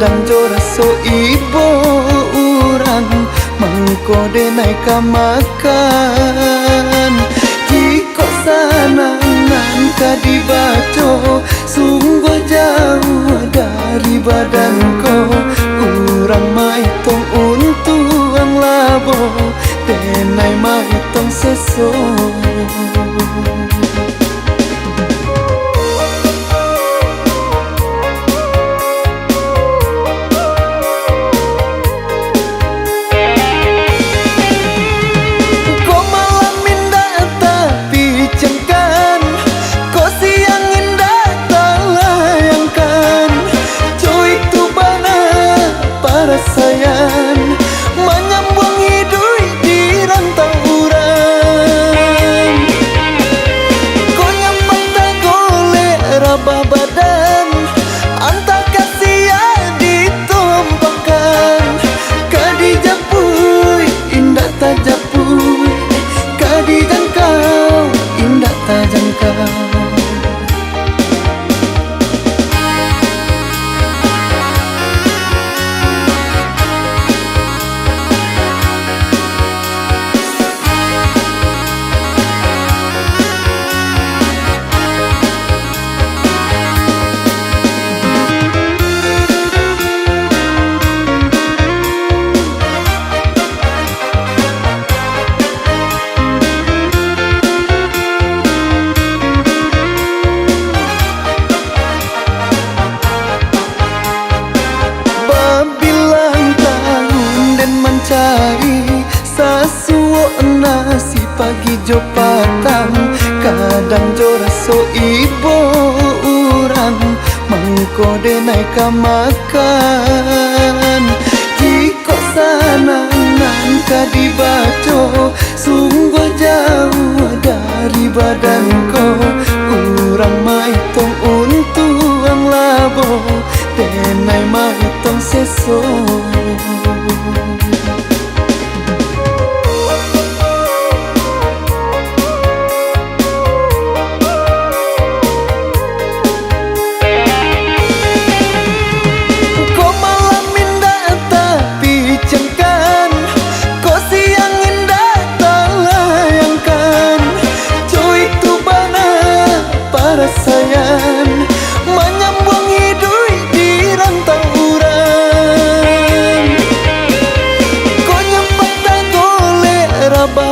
kadang jo raso ibo urang mangkode naik makan kiko sanangan kadibaco sungguh jauh dari badanku urang maitong untuang labo denai maitong seso. Menyambung hidup di rantau urang kau nyambang tak golek raba badan anta kasia ditumpahkan kadi japui indah tak japui kadi jangkau indah tak jangkau. Cari sasuo nasi pagi jo patang kadang jo raso ibo urang mangkode naik makan kiko sanangan kadibaco sungguh jauh dari badanku urang maitong untuang labo denai maitong seso. Menyambung hidup di rantau urang kau nyambang tak golek raba